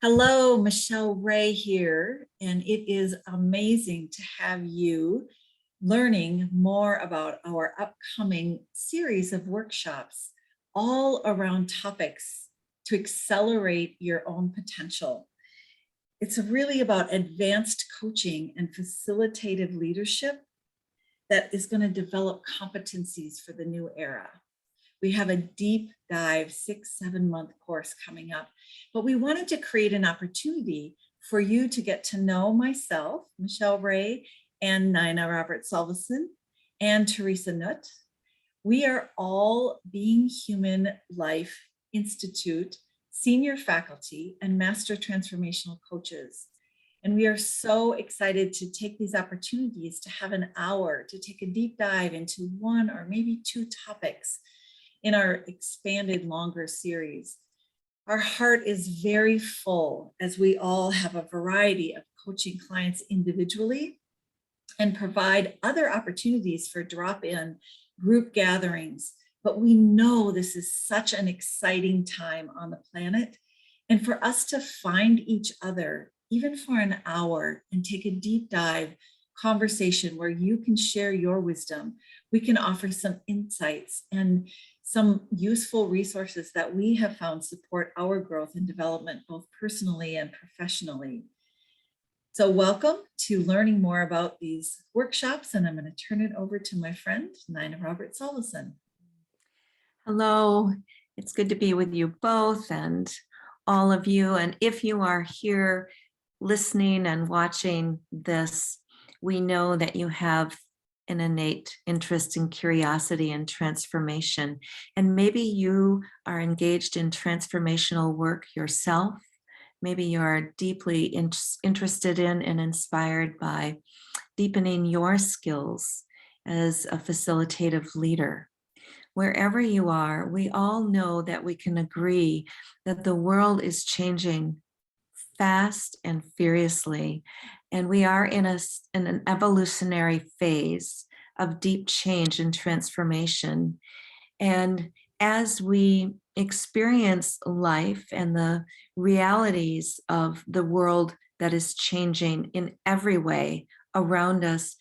Hello, Michelle Ray here, and it is amazing to have you learning more about our upcoming series of workshops, all around topics to accelerate your own potential. It's really about advanced coaching and facilitative leadership that is going to develop competencies for the new era. We have a deep dive 6-7 month course coming up, but we wanted to create an opportunity for you to get to know myself, Michelle Ray, and Nina Roberts-Salveson, and Teresa Nutt. We are all Being Human Life Institute senior faculty and master transformational coaches. And we are so excited to take these opportunities to have an hour to take a deep dive into one or maybe two topics in our expanded longer series. Our heart is very full as we all have a variety of coaching clients individually and provide other opportunities for drop-in group gatherings. But we know this is such an exciting time on the planet. And for us to find each other, even for an hour, and take a deep dive conversation where you can share your wisdom, we can offer some insights and some useful resources that we have found support our growth and development, both personally and professionally. So welcome to learning more about these workshops, and I'm going to turn it over to my friend, Nina Roberts-Salveson. Hello, it's good to be with you both and all of you. And if you are here listening and watching this, we know that you have an innate interest and curiosity and transformation. And maybe you are engaged in transformational work yourself. Maybe you are deeply interested in and inspired by deepening your skills as a facilitative leader. Wherever you are, we all know that we can agree that the world is changing fast and furiously, and we are in an evolutionary phase of deep change and transformation. And as we experience life and the realities of the world that is changing in every way around us,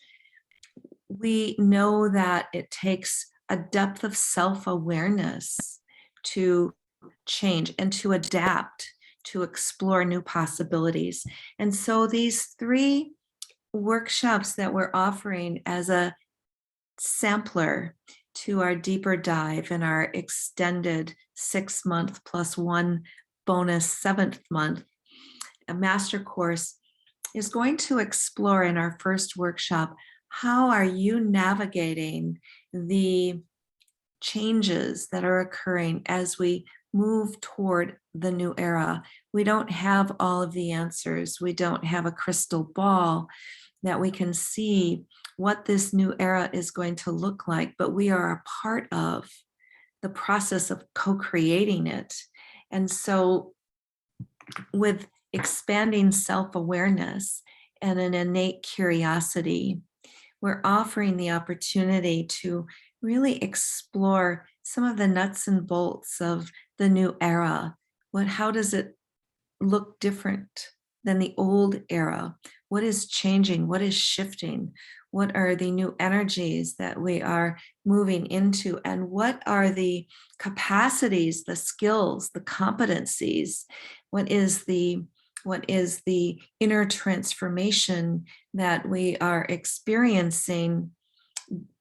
we know that it takes a depth of self-awareness to change and to adapt, to explore new possibilities. And so these 3 workshops that we're offering as a sampler to our deeper dive in our extended 6-month plus 1 bonus 7th month, a master course, is going to explore in our first workshop, how are you navigating the changes that are occurring as we move toward the new era? We don't have all of the answers. We don't have a crystal ball that we can see what this new era is going to look like, but we are a part of the process of co-creating it. And so with expanding self-awareness and an innate curiosity, we're offering the opportunity to really explore some of the nuts and bolts of the new era. How does it look different than the old era? What is changing? What is shifting? What are the new energies that we are moving into? And what are the capacities, the skills, the competencies? What is the inner transformation that we are experiencing,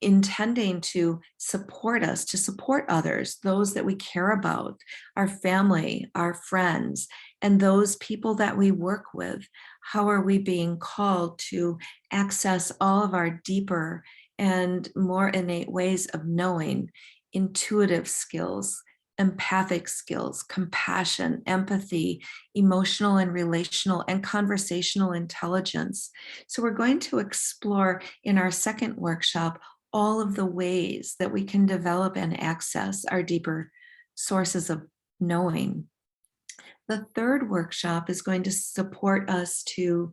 intending to support us, to support others, those that we care about, our family, our friends, and those people that we work with? How are we being called to access all of our deeper and more innate ways of knowing, intuitive skills, empathic skills, compassion, empathy, emotional and relational and conversational intelligence? So we're going to explore in our second workshop all of the ways that we can develop and access our deeper sources of knowing. The third workshop is going to support us to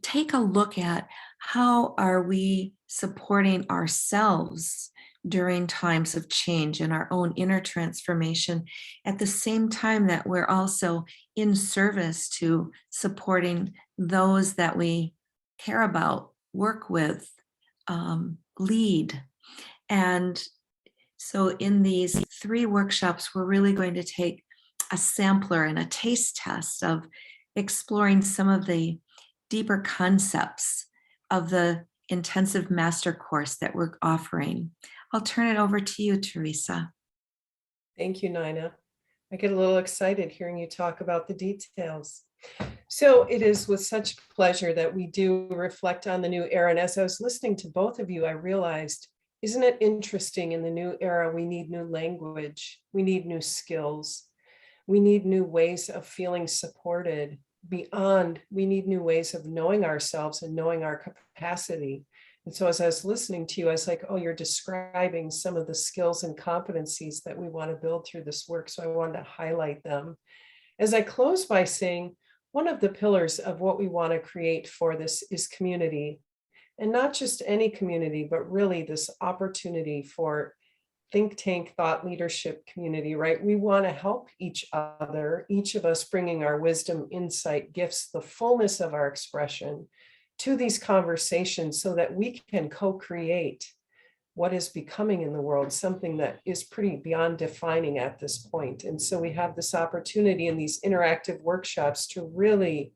take a look at how are we supporting ourselves during times of change in our own inner transformation, at the same time that we're also in service to supporting those that we care about, work with, lead. And so in these 3 workshops, we're really going to take a sampler and a taste test of exploring some of the deeper concepts of the intensive master course that we're offering. I'll turn it over to you, Teresa. Thank you, Nina. I get a little excited hearing you talk about the details. So it is with such pleasure that we do reflect on the new era. And as I was listening to both of you, I realized, isn't it interesting, in the new era, we need new language, we need new skills, we need new ways of feeling supported. Beyond, we need new ways of knowing ourselves and knowing our capacity. And so as I was listening to you, I was like, oh, you're describing some of the skills and competencies that we want to build through this work. So I wanted to highlight them. As I close by saying, one of the pillars of what we want to create for this is community. And not just any community, but really this opportunity for think tank thought leadership community, right? We want to help each other, each of us bringing our wisdom, insight, gifts, the fullness of our expression to these conversations so that we can co-create what is becoming in the world, something that is pretty beyond defining at this point. And so we have this opportunity in these interactive workshops to really,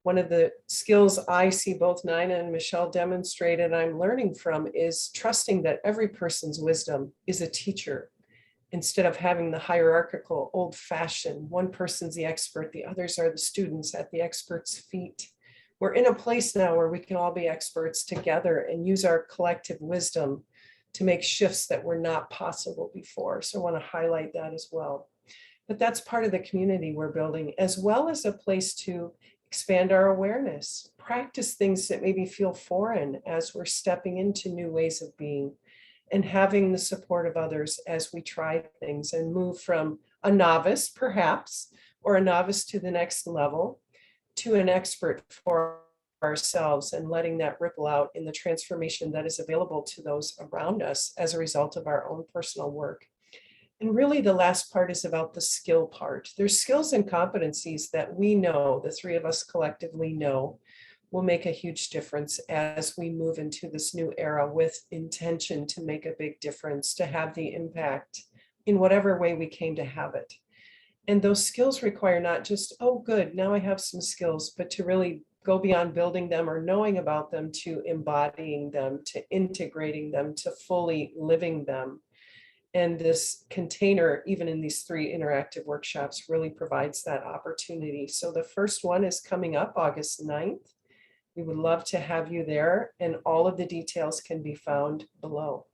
one of the skills I see both Nina and Michelle demonstrate and I'm learning from is trusting that every person's wisdom is a teacher, instead of having the hierarchical, old-fashioned, one person's the expert, the others are the students at the expert's feet. We're in a place now where we can all be experts together and use our collective wisdom to make shifts that were not possible before. So I want to highlight that as well. But that's part of the community we're building, as well as a place to expand our awareness, practice things that maybe feel foreign as we're stepping into new ways of being, and having the support of others as we try things and move from a novice, perhaps, or a novice to the next level, to an expert for ourselves, and letting that ripple out in the transformation that is available to those around us as a result of our own personal work. And really the last part is about the skill part. There's skills and competencies that we know, the 3 of us collectively know, will make a huge difference as we move into this new era with intention to make a big difference, to have the impact in whatever way we came to have it. And those skills require not just, oh, good, now I have some skills, but to really go beyond building them or knowing about them, to embodying them, to integrating them, to fully living them. And this container, even in these 3 interactive workshops, really provides that opportunity. So the first one is coming up August 9th. We would love to have you there, and all of the details can be found below.